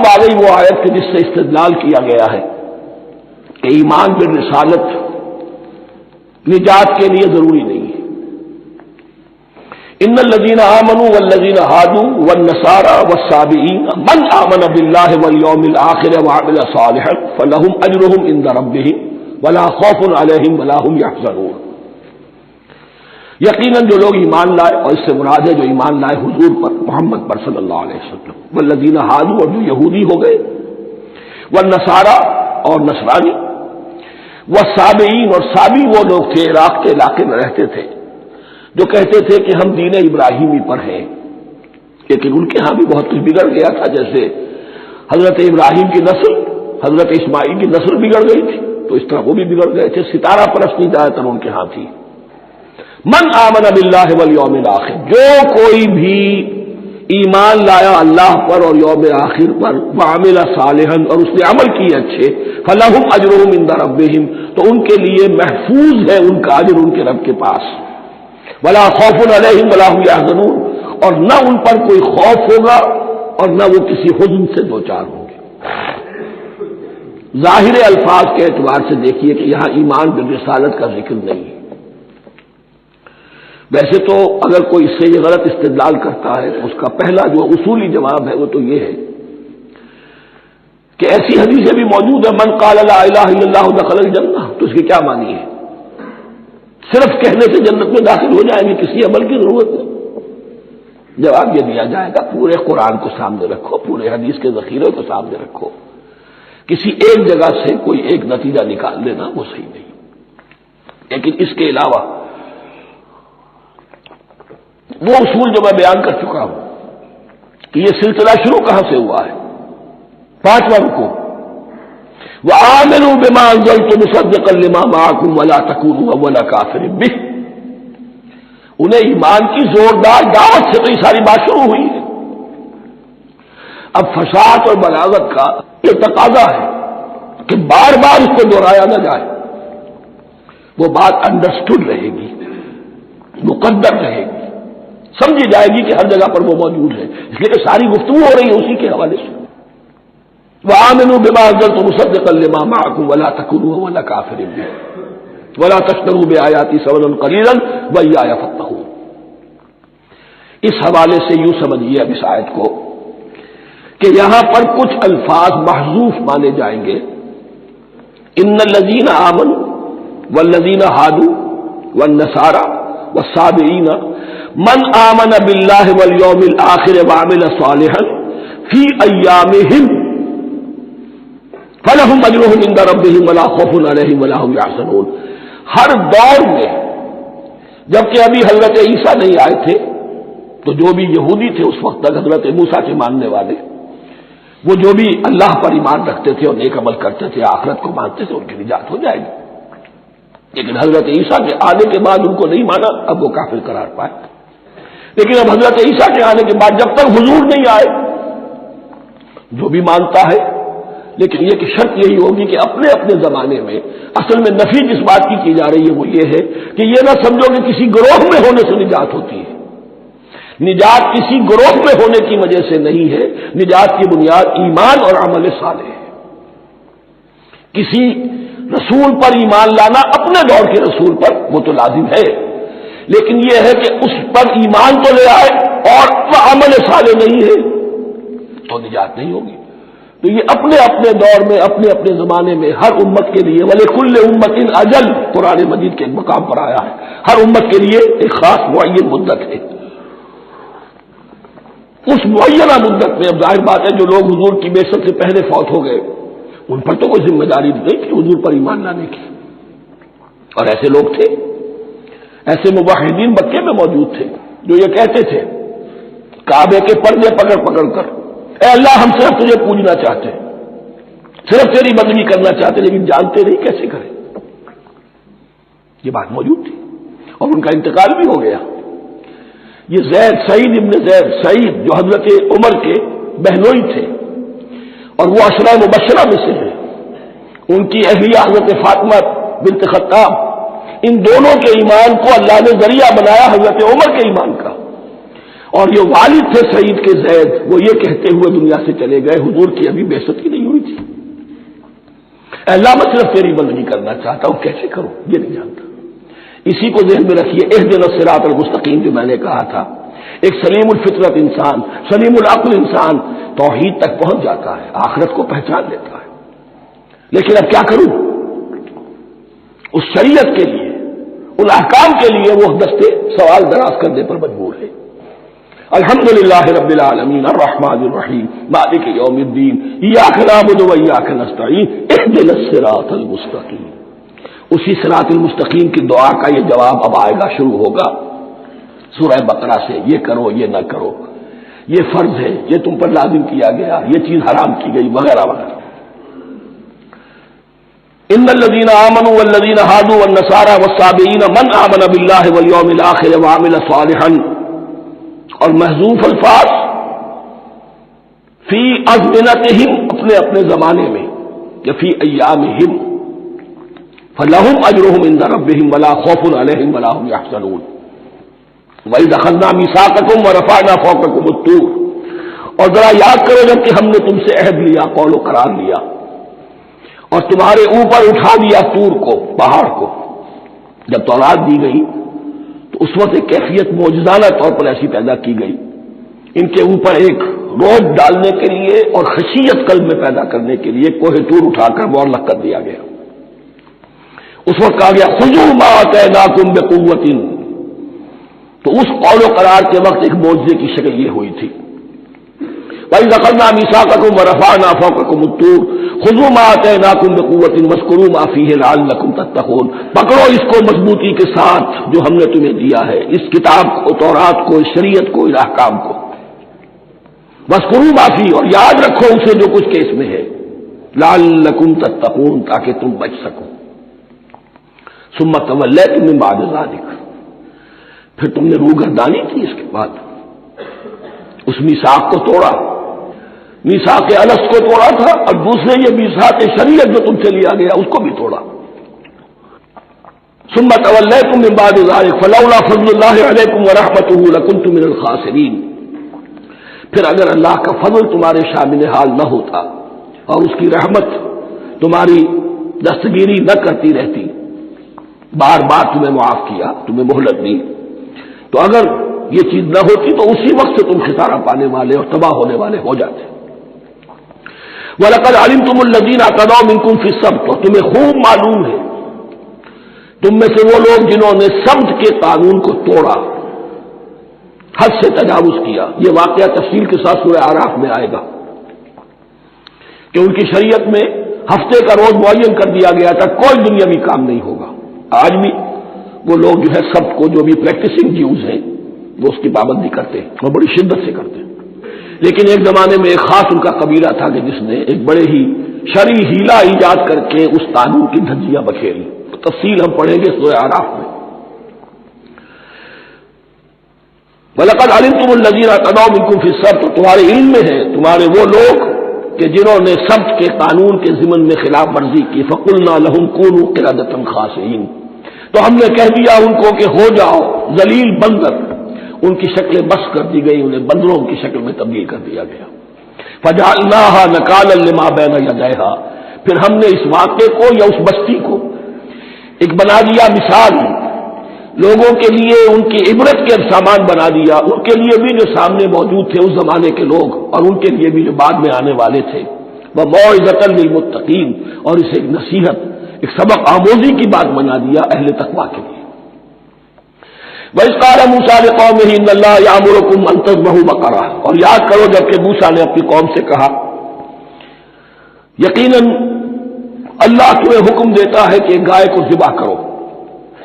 اب آ گئی وہ آیت کہ جس سے استدلال کیا گیا ہے کہ ایمان بالرسالت نجات کے لیے ضروری نہیں ہے. ان الذین آمنوا والذین ہادوا والنصارى والصابئین من آمن باللہ والیوم الآخر وعمل صالحا فلہم اجرہم عند ربہم ولا خوف علیہم ولا هم یحزنون. یقیناً جو لوگ ایمان لائے، اور اس سے مراد ہے جو ایمان لائے حضور پر، محمد پر صلی اللہ علیہ وسلم، والذین ہادوا اور جو یہودی ہو گئے، والنصارى اور نصرانی، والصابئین اور صابی وہ لوگ تھے عراق کے علاقے میں رہتے تھے جو کہتے تھے کہ ہم دین ابراہیمی پر ہیں، لیکن ان کے ہاں بھی بہت کچھ بگڑ گیا تھا. جیسے حضرت ابراہیم کی نسل، حضرت اسماعیل کی نسل بگڑ گئی تھی، تو اس طرح وہ بھی بگڑ گئے تھے. ستارہ پرستی زیادہ تر ان کے ہاں تھی. من آمن باللہ والیوم الآخر، جو کوئی بھی ایمان لایا اللہ پر اور یوم آخر پر، وعمل صالحا اور اس نے عمل کیے اچھے، فلہم اجرہم عند ربہم تو ان کے لیے محفوظ ہے ان کا اجر ان کے رب کے پاس. ولا خوف علیہم ولا هم یحزنون، اور نہ ان پر کوئی خوف ہوگا اور نہ وہ کسی حزن سے دوچار ہوں گے. ظاہر الفاظ کے اعتبار سے دیکھیے کہ یہاں ایمان بالرسالت کا ذکر نہیں ہے. ویسے تو اگر کوئی اس سے یہ غلط استدلال کرتا ہے تو اس کا پہلا جو اصولی جواب ہے وہ تو یہ ہے کہ ایسی حدیثیں بھی موجود ہیں، من قال لا الہ الا اللہ دخل الجنہ، تو اس کی کیا معنی ہے؟ صرف کہنے سے جنت میں داخل ہو جائیں گے، کسی عمل کی ضرورت نہیں. جواب یہ دیا جائے گا پورے قرآن کو سامنے رکھو، پورے حدیث کے ذخیرے کو سامنے رکھو، کسی ایک جگہ سے کوئی ایک نتیجہ نکال لینا وہ صحیح نہیں. لیکن اس کے علاوہ وہ اصول جو میں بیان کر چکا ہوں کہ یہ سلسلہ شروع کہاں سے ہوا ہے. 5واں رکوع، وآمنوا بما انزلت مصدقا لما معكم ولا تكونوا اول كافر به. انہیں ایمان کی زوردار دعوت سے تو یہ ساری بات شروع ہوئی ہے. اب فصاحت اور بلاغت کا یہ تقاضا ہے کہ بار بار اس کو دہرایا نہ جائے، وہ بات انڈرسٹوڈ رہے گی، مقدر رہے گی، سمجھی جائے گی کہ ہر جگہ پر وہ موجود ہے. اس لیے کہ ساری گفتگو ہو رہی ہے اسی کے حوالے سے. وآمنوا بما انزلت مصدقا لما معكم ولا تكونوا اول كافر به ولا تشتروا بآياتي ثمنا قليلا وإياي فاتقون. اس حوالے سے یوں سمجھیے اب اس آیت کو کہ یہاں پر کچھ الفاظ محذوف مانے جائیں گے. ان الذين آمنوا والذين هادوا والنصارى والصابئين من آمن بالله واليوم الآخر وعمل صالحا في أيامهم فلہم اجرہم عند ربہم ولا خوف علیہم ولا هم یحزنون. ہر دور میں جبکہ ابھی حضرت عیسیٰ نہیں آئے تھے تو جو بھی یہودی تھے اس وقت تک حضرت موسیٰ کے ماننے والے، وہ جو بھی اللہ پر ایمان رکھتے تھے اور نیک عمل کرتے تھے، آخرت کو مانتے تھے، ان کی نجات ہو جائے گی. لیکن حضرت عیسیٰ کے آنے کے بعد ان کو نہیں مانا، اب وہ کافر قرار پائے. لیکن اب حضرت عیسیٰ کے آنے کے بعد جب تک حضور نہیں آئے جو بھی مانتا ہے، لیکن یہ کہ شرط یہی ہوگی کہ اپنے اپنے زمانے میں اصل میں نفی جس بات کی جا رہی ہے وہ یہ ہے کہ یہ نہ سمجھو کہ کسی گروہ میں ہونے سے نجات ہوتی ہے. نجات کسی گروہ میں ہونے کی وجہ سے نہیں ہے، نجات کی بنیاد ایمان اور عمل صالح ہے. کسی رسول پر ایمان لانا اپنے دور کے رسول پر وہ تو لازم ہے، لیکن یہ ہے کہ اس پر ایمان تو لے آئے اور وہ عمل صالح نہیں ہے تو نجات نہیں ہوگی. تو یہ اپنے اپنے دور میں اپنے اپنے زمانے میں ہر امت کے لیے وَلِكُلِّ أُمَّةٍ أَجَلٌ قرآن مجید کے مقام پر آیا ہے. ہر امت کے لیے ایک خاص معین مدت ہے. اس معینہ مدت میں اب ظاہر بات ہے جو لوگ حضور کی بعثت سے پہلے فوت ہو گئے ان پر تو کوئی ذمہ داری نہیں کہ حضور پر ایمان لانے کی. اور ایسے لوگ تھے، ایسے موحدین مکے میں موجود تھے جو یہ کہتے تھے کعبے کے پردے پکڑ پکڑ کر، اے اللہ ہم صرف تجھے پوجنا چاہتے ہیں، صرف تیری بندگی کرنا چاہتے ہیں، لیکن جانتے نہیں کیسے کریں. یہ بات موجود تھی اور ان کا انتقال بھی ہو گیا. یہ زید، سعید ابن زید، سعید جو حضرت عمر کے بہنوئی تھے اور وہ عشرہ مبشرہ میں سے ہیں، ان کی اہلیہ حضرت فاطمہ بنت خطاب، ان دونوں کے ایمان کو اللہ نے ذریعہ بنایا حضرت عمر کے ایمان کا. اور یہ والد تھے سعید کے زید، وہ یہ کہتے ہوئے دنیا سے چلے گئے حضور کی ابھی بعثت ہی نہیں ہوئی تھی، اے اللہ میں صرف تیری بندگی کرنا چاہتا ہوں، کیسے کروں یہ نہیں جانتا۔ اسی کو ذہن میں رکھیے، اہدنا الصراط المستقیم جو میں نے کہا تھا، ایک سلیم الفطرت انسان، سلیم العقل انسان توحید تک پہنچ جاتا ہے، آخرت کو پہچان لیتا ہے، لیکن اب کیا کروں؟ اس شریعت کے لیے، ان احکام کے لیے وہ دستے سوال دراز کرنے پر مجبور ہے۔ الحمدللہ رب العالمین الرحمن الرحیم مالک یوم الدین ایاک نعبد و ایاک نستعین اہدنا الصراط المستقیم۔ اسی صراط المستقیم کی دعا کا یہ جواب اب آئے گا، شروع ہوگا سورہ بقرہ سے، یہ کرو یہ نہ کرو، یہ فرض ہے، یہ تم پر لازم کیا گیا، یہ چیز حرام کی گئی، وغیرہ وغیرہ۔ ان الذين آمنوا والذين هادوا والنصارى والصابئين من آمن بالله واليوم الآخر وعمل صالحا، اور محذوف الفاظ فی ازمنتہم، اپنے اپنے زمانے میں، یا فی ایامہم، فلہم اجرہم عند ربہم ولا خوف علیہم ولا هم یحزنون۔ وَإِذْ أَخَذْنَا مِیثَاقَکُمْ وَرَفَعْنَا فَوْقَکُمُ الطُّورَ، اور ذرا یاد کرو جب کہ ہم نے تم سے عہد لیا، قول و قرار لیا، اور تمہارے اوپر اٹھا دیا طور کو، پہاڑ کو۔ جب تورات دی گئی تو اس وقت ایک کیفیت معجزانہ طور پر ایسی پیدا کی گئی، ان کے اوپر ایک روب ڈالنے کے لیے اور خشیت قلب میں پیدا کرنے کے لیے کوہ طور اٹھا کر معلق کر دیا گیا۔ اس وقت کہا گیا خذوا ما آتیناکم بقوۃ، تو اس قول و قرار کے وقت ایک معجزے کی شکل یہ ہوئی تھی۔ وَإِذْ أَخَذْنَا مِیثَاقَکُمْ وَرَفَعْنَا فَوْقَکُمُ الطُّورَ خُذُوا مَا آتَیْنَاکُمْ بِقُوَّةٍ وَاذْکُرُوا مَا فِیہِ لَعَلَّکُمْ تَتَّقُونَ، پکڑو اس کو مضبوطی کے ساتھ جو ہم نے تمہیں دیا ہے، اس کتاب کو، تورات کو، اس شریعت کو، اس احکام کو۔ وَاذْکُرُوا مَا فِیہ، اور یاد رکھو اسے جو کچھ کہ اس میں ہے، لَعَلَّکُمْ تَتَّقُونَ، تاکہ تم بچ سکو۔ ثُمَّ تَوَلَّیْتُم مِّن بَعْدِ ذَلِکَ، پھر تم نے روگردانی کی اس کے بعد، اس میثاق کو توڑا، میثاق الست کو توڑا تھا، اور دوسرے یہ میثاق شریعت جو تم سے لیا گیا اس کو بھی توڑا۔ ثم تولیتم من بعد ذلک فلولا فضل اللہ علیکم ورحمتہ لکنتم من الخاسرین، پھر اگر اللہ کا فضل تمہارے شامل حال نہ ہوتا اور اس کی رحمت تمہاری دستگیری نہ کرتی رہتی، بار بار تمہیں معاف کیا، تمہیں مہلت دی، تو اگر یہ چیز نہ ہوتی تو اسی وقت سے تم خسارہ پانے والے اور تباہ ہونے والے ہو جاتے۔ وَلَقَدْ عَلِمْتُمُ الَّذِينَ اعْتَدَوْا مِنْكُمْ فِي السَّبْتِ، اور تمہیں خوب معلوم ہے تم میں سے وہ لوگ جنہوں نے سبت کے قانون کو توڑا، حد سے تجاوز کیا۔ یہ واقعہ تفصیل کے ساتھ سورہ اعراف میں آئے گا کہ ان کی شریعت میں ہفتے کا روز معین کر دیا گیا تھا، کوئی دنیاوی کام نہیں ہوگا۔ آج بھی وہ لوگ جو ہے سبت کو، جو بھی پریکٹسنگ جیوز ہیں، وہ اس کی پابندی کرتے ہیں اور بڑی شدت سے کرتے ہیں۔ لیکن ایک زمانے میں ایک خاص ان کا قبیلہ تھا کہ جس نے ایک بڑے ہی شرعی ہیلا ایجاد کر کے اس قانون کی دھجیاں بکھیری، تفصیل ہم پڑھیں گے سورہ اعراف میں۔ وَلَقَدْ عَلِمْتُمُ الَّذِينَ اعْتَدَوْا مِنْكُمْ فِي السَّبْتِ، تمہارے علم میں ہے تمہارے وہ لوگ کہ جنہوں نے سبت کے قانون کے ضمن میں خلاف ورزی کی، فَقُلْنَا لَهُمْ كُونُوا قِرَدَةً خَاسِئِينَ، تو ہم نے کہہ دیا ان کو کہ ہو جاؤ ذلیل بندر، ان کی شکلیں بس کر دی گئی، انہیں بندروں کی شکل میں تبدیل کر دیا گیا۔ فَجَعَلْنَاهَا نَكَالًا لِمَا بَيْنَ يَدَيْهَا، پھر ہم نے اس واقعے کو یا اس بستی کو ایک بنا دیا مثال، لوگوں کے لیے ان کی عبرت کے سامان بنا دیا، ان کے لیے بھی جو سامنے موجود تھے اس زمانے کے لوگ، اور ان کے لیے بھی جو بعد میں آنے والے تھے، وَمَوْعِظَةً لِّلْمُتَّقِينَ، اور اسے ایک نصیحت، ایک سبق آموزی کی بات بنا دیا اہل تقویٰ کے لیے۔ وَإِذْ قَالَ مُوسَىٰ لِقَوْمِهِ إِنَّ اللَّهَ يَأْمُرُكُمْ أَن تَذْبَحُوا بَقَرَةً، اور یاد کرو جب کہ موسیٰ نے اپنی قوم سے کہا یقیناً اللہ تمہیں حکم دیتا ہے کہ ایک گائے کو ذبح کرو۔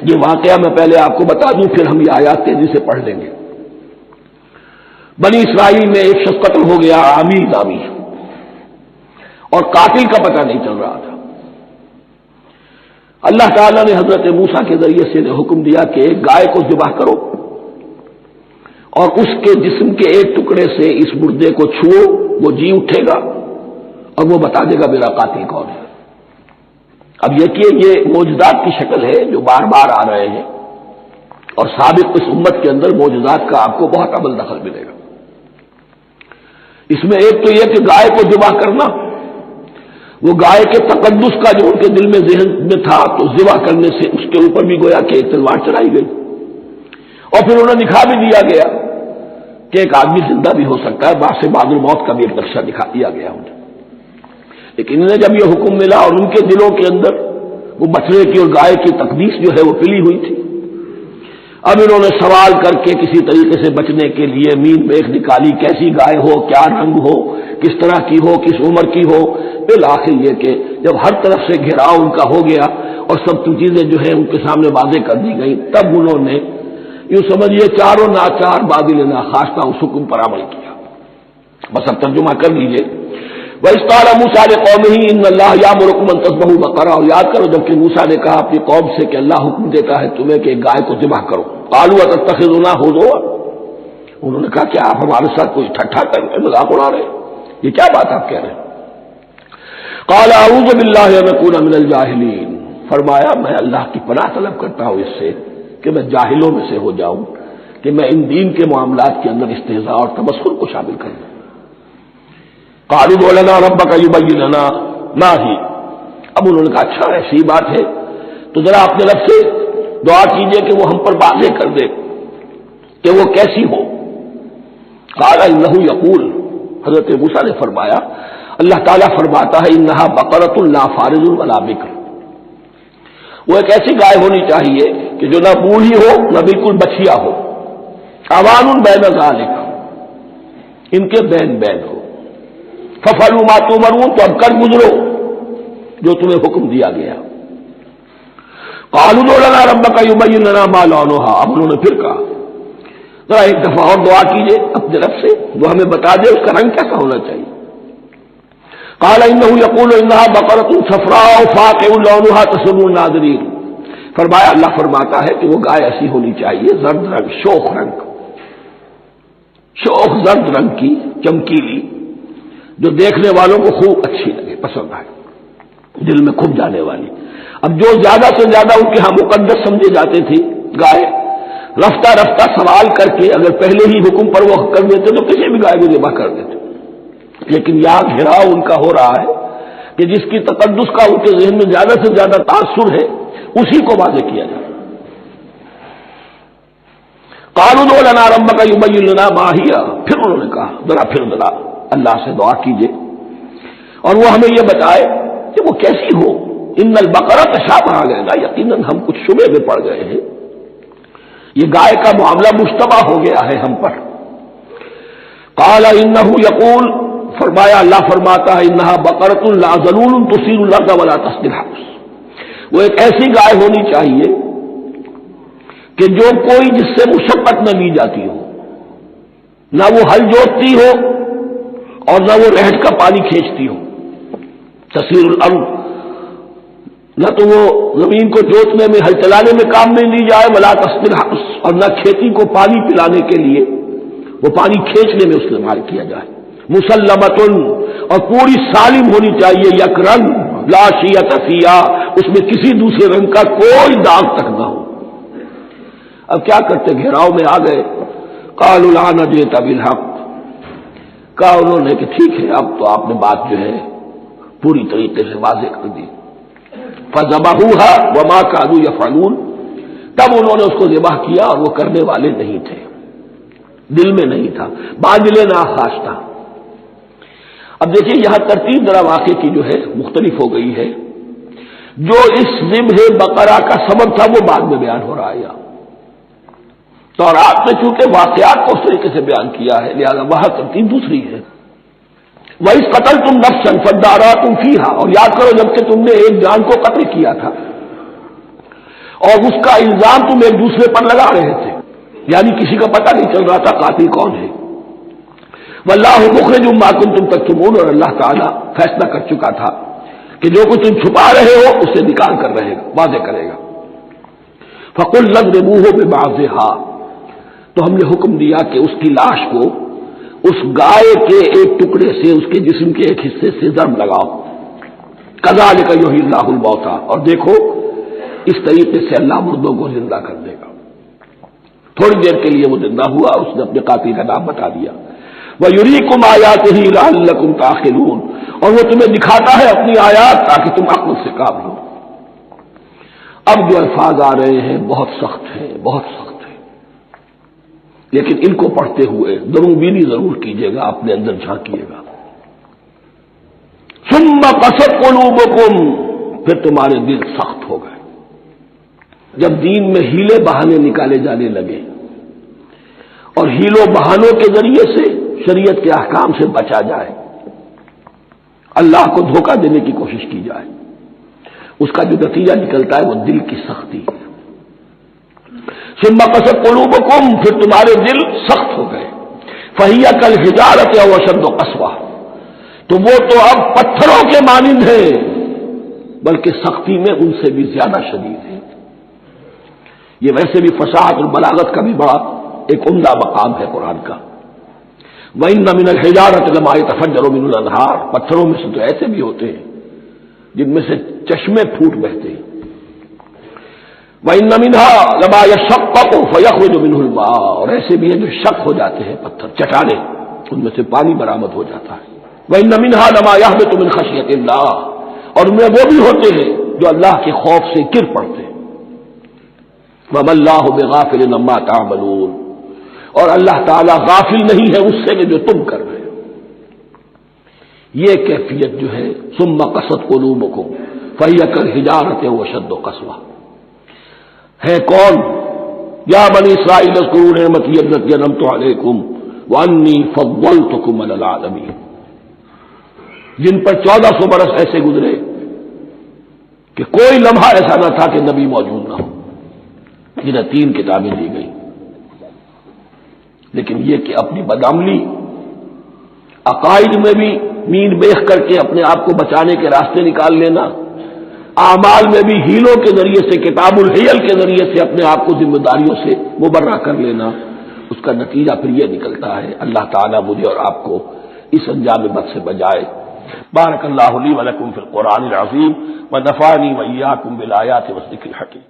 یہ واقعہ میں پہلے آپ کو بتا دوں، پھر ہم یہ آیات تیزی سے پڑھ لیں گے۔ بنی اسرائیل میں ایک شخص قتل ہو گیا، عامی نامی، اور قاتل کا پتہ نہیں چل رہا تھا۔ اللہ تعالیٰ نے حضرت موسیٰ کے ذریعے سے حکم دیا کہ ایک گائے کو ذبح کرو اور اس کے جسم کے ایک ٹکڑے سے اس مردے کو چھوؤ، وہ جی اٹھے گا اور وہ بتا دے گا میرا قاتل کون ہے۔ اب یہ کہ یہ معجزات کی شکل ہے جو بار بار آ رہے ہیں، اور سابق اس امت کے اندر معجزات کا آپ کو بہت عمل دخل ملے گا۔ اس میں ایک تو یہ کہ گائے کو ذبح کرنا، وہ گائے کے تقدس کا جو ان کے دل میں ذہن میں تھا، تو ذبح کرنے سے اس کے اوپر بھی گویا کہ ایک تلوار چڑھائی گئی، اور پھر انہیں دکھا بھی دیا گیا کہ ایک آدمی زندہ بھی ہو سکتا ہے، بعد سے بعد الموت کا بھی ایک نقشہ دکھا دیا گیا انہیں۔ لیکن انہیں جب یہ حکم ملا اور ان کے دلوں کے اندر وہ بچڑے کی اور گائے کی تقدیس جو ہے وہ پلی ہوئی تھی، اب انہوں نے سوال کر کے کسی طریقے سے بچنے کے لیے مین میخ نکالی، کیسی گائے ہو، کیا رنگ ہو، کس طرح کی ہو، کس عمر کی ہو۔ بالآخر یہ کہ جب ہر طرف سے گھیراؤ ان کا ہو گیا اور سب چیزیں جو ہے ان کے سامنے واضح کر دی گئی، تب انہوں نے یوں سمجھیے چاروں ناچار بادل ناخواستہ اس حکم پر عمل کیا۔ بس اب ترجمہ کر لیجیے۔ وَإِذْ قَالَ مُوسَىٰ لِقَوْمِهِ إِنَّ اللَّهَ يَأْمُرُكُمْ أَن تَذْبَحُوا بَقَرَةً، اور یاد کرو جب کہ موسیٰ نے کہا اپنی قوم سے کہ اللہ حکم دیتا ہے تمہیں کہ ایک گائے کو ذبح کرو۔ قَالُوا أَتَتَّخِذُنَا هُزُوًا، انہوں نے کہا کیا آپ ہمارے ساتھ کوئی ٹھٹھا کر رہے ہیں، مذاق اڑا رہے ہیں، یہ کیا بات آپ کہہ رہے ہیں؟ قَالَ أَعُوذُ بِاللَّهِ أَنْ أَكُونَ مِنَ الْجَاهِلِينَ، فرمایا میں اللہ کی پناہ طلب کرتا ہوں اس سے کہ میں جاہلوں میں سے ہو جاؤں، کہ میں ان دین کے معاملات کے اندر استہزاء اور تمسخر کو شامل کر دوں۔ قالوا ادع لنا ربك يبين لنا ما هي، اب انہوں نے کہا اچھا ایسی بات ہے تو ذرا اپنے رب سے دعا کیجئے کہ وہ ہم پر واضح کر دے کہ وہ کیسی ہو۔ قال انه يقول، حضرت موسیٰ نے فرمایا اللہ تعالیٰ فرماتا ہے انها بقرۃ لا فارض ولا بکر، وہ ایک ایسی گائے ہونی چاہیے کہ جو نہ بوڑھی ہو نہ بالکل بچھیا ہو، اوان بین ذالک، ان کے بین بین ہو، ففعلوا ما تؤمرون، تو اب کر گزرو جو تمہیں حکم دیا گیا۔ قالوا ادع لنا ربك يبين لنا ما لونها، اب انہوں نے پھر کہا ذرا ایک دفعہ اور دعا کیجئے اپنے رب سے وہ ہمیں بتا دے اس کا رنگ کیسا ہونا چاہیے۔ قال انه يقول انها بقرة صفراء فاقع لونها تسر الناظرين، فرمایا اللہ فرماتا ہے کہ وہ گائے ایسی ہونی چاہیے زرد رنگ، شوخ زرد رنگ کی، چمکیلی، جو دیکھنے والوں کو خوب اچھی لگے، پسند آئے، دل میں کھب جانے والی۔ اب جو زیادہ سے زیادہ ان کے ہاں مقدس سمجھے جاتے تھے گائے، رفتہ رفتہ سوال کر کے اگر پہلے ہی حکم پر وہ کر دیتے تو کسی بھی گائے کو ذبح کر دیتے، لیکن یہاں گھیراؤ ان کا ہو رہا ہے کہ جس کی تقدس کا ان کے ذہن میں زیادہ سے زیادہ تاثر ہے اسی کو واضح کیا جائے۔ قالوا ادع لنا ربك يبين لنا ما هي، پھر انہوں نے کہا ذرا اللہ سے دعا کیجئے اور وہ ہمیں یہ بتائے کہ وہ کیسی ہو۔ ان البقرہ تشابہ علینا، یقیناً ہم کچھ شبے میں پڑ گئے ہیں، یہ گائے کا معاملہ مشتبہ ہو گیا ہے ہم پر۔ قال انه يقول، فرمایا اللہ فرماتا ہے انها بقرۃ لا ذلول تثير الارض ولا تسقي الحرث، وہ ایک ایسی گائے ہونی چاہیے کہ جو کوئی جس سے مشقت نہ لی جاتی ہو، نہ وہ ہل جوتتی ہو اور نہ وہ رہٹ کا پانی کھینچتی ہو۔ تسیر الارض، نہ تو وہ زمین کو جوتنے میں ہل چلانے میں کام نہیں لی جائے، ولا تسقي الحرث، اور نہ کھیتی کو پانی پلانے کے لیے وہ پانی کھینچنے میں استعمال کیا جائے۔ مسلمتن، اور پوری سالم ہونی چاہیے، یک رنگ، لا شیۃ فیہا، اس میں کسی دوسرے رنگ کا کوئی داغ تک نہ ہو۔ اب کیا کرتے، گھیراؤ میں آ گئے۔ قالوا الآن جئت بالحق، کہا انہوں نے کہ ٹھیک ہے اب تو آپ نے بات جو ہے پوری طریقے سے واضح کر دی۔ فذبحوها وما كانوا يفعلون، تب انہوں نے اس کو ذبح کیا اور وہ کرنے والے نہیں تھے، دل میں نہیں تھا، بادل ناخواستہ۔ اب دیکھیے یہاں ترتیب ذرا واقعے کی جو ہے مختلف ہو گئی ہے، جو اس ذبح بقرہ کا سبب تھا وہ بعد میں بیان ہو رہا ہے۔ تو اور آپ نے چونکہ واقعات کو اس طریقے سے بیان کیا ہے لہذا وہاں ترتیب دوسری ہے۔ وَإِذْ قَتَلْتُمْ نَفْسًا فَادَّارَأْتُمْ فِيهَا، اور یاد کرو جب کہ تم نے ایک جان کو قتل کیا تھا اور اس کا الزام تم ایک دوسرے پر لگا رہے تھے، یعنی کسی کا پتہ نہیں چل رہا تھا قاتل کون ہے۔ وَاللَّهُ مُخْرِجٌ مَا كُنتُمْ تَكْتُمُونَ، اور اللہ تعالیٰ فیصلہ کر چکا تھا کہ جو کچھ تم چھپا رہے ہو اسے نکال کر رہے گا، واضح کرے گا۔ فَقُلْ اضْرِبُوهُ بِبَعْضِهَا، تو ہم نے حکم دیا کہ اس کی لاش کو اس گائے کے ایک ٹکڑے سے، اس کے جسم کے ایک حصے سے ضرب لگاؤ۔ کذالک یحیی اللہ الموتیٰ، اور دیکھو اس طریقے سے اللہ مردوں کو زندہ کر دے گا۔ تھوڑی دیر کے لیے وہ زندہ ہوا، اس نے اپنے قاتل کا نام بتا دیا۔ وَيُرِيكُمْ آيَاتِهِ لَعَلَّكُمْ تَعْقِلُونَ، اور وہ تمہیں دکھاتا ہے اپنی آیات تاکہ تم عقل سے کام لو۔ اب جو الفاظ آ رہے ہیں بہت سخت ہیں، بہت سخت ہیں، لیکن ان کو پڑھتے ہوئے دروبینی ضرور کیجیے گا، اپنے اندر جھانکیے گا۔ ثُمَّ قَسَتْ قُلُوبُكُمْ، پھر تمہارے دل سخت ہو گئے۔ جب دین میں ہیلے بہانے نکالے جانے لگے اور ہیلوں بہانوں کے ذریعے سے شریعت کے احکام سے بچا جائے، اللہ کو دھوکہ دینے کی کوشش کی جائے، اس کا جو نتیجہ نکلتا ہے وہ دل کی سختی ہے۔ ثم قست قلوبکم، پھر تمہارے دل سخت ہو گئے۔ فہی کالحجارۃ او اشد قسوہ، تو وہ تو اب پتھروں کے مانند ہیں، بلکہ سختی میں ان سے بھی زیادہ شدید ہے۔ یہ ویسے بھی فصاحت اور بلاغت کا بھی بڑا ایک عمدہ مقام ہے قرآن کا۔ وَإِنَّ مِنَ الْحِجَارَةِ لَمَا يَتَفَجَّرُ مِنْهُ الْأَنْهَارُ، پتھروں میں سے تو ایسے بھی ہوتے ہیں جن میں سے چشمے پھوٹ بہتے ہیں۔ وَإِنَّ مِنْهَا لَمَا يَشَقَّقُ فَيَخْرُجُ مِنْهُ الْمَاءُ، اور ایسے بھی ہیں جو شق ہو جاتے ہیں، پتھر چٹانیں، ان میں سے پانی برآمد ہو جاتا ہے۔ وَإِنَّ مِنْهَا لَمَا يَهْبِطُ مِنْ خَشْيَةِ اللَّهِ، اور ان میں وہ بھی ہوتے ہیں جو اللہ کے خوف سے گر پڑتے ہیں۔ وَمَا اللَّهُ بِغَافِلٍ عَمَّا تَعْمَلُونَ، اور اللہ تعالیٰ غافل نہیں ہے اس سے کہ جو تم کر رہے ہو۔ یہ کیفیت جو ہے ثم قست قلوبکم فہی کالحجارۃ او اشد قسوہ، ہے کون؟ یا بنی اسرائیل اذکروا نعمتی التي انعمت علیکم وانی فضلتکم علی العالمین، جن پر 1400 برس ایسے گزرے کہ کوئی لمحہ ایسا نہ تھا کہ نبی موجود نہ ہو، جنہیں 3 کتابیں دی گئی، لیکن یہ کہ اپنی بدعملی، عقائد میں بھی مین بیخ کر کے اپنے آپ کو بچانے کے راستے نکال لینا، اعمال میں بھی ہیلوں کے ذریعے سے، کتاب الحیل کے ذریعے سے اپنے آپ کو ذمہ داریوں سے مبرہ کر لینا، اس کا نتیجہ پھر یہ نکلتا ہے۔ اللہ تعالیٰ مجھے اور آپ کو اس انجام بد سے بچائے۔ بارک اللہ لی و لکم فی القرآن العظیم ونفعنی وإیاکم بالآیات والذکر الحکیم۔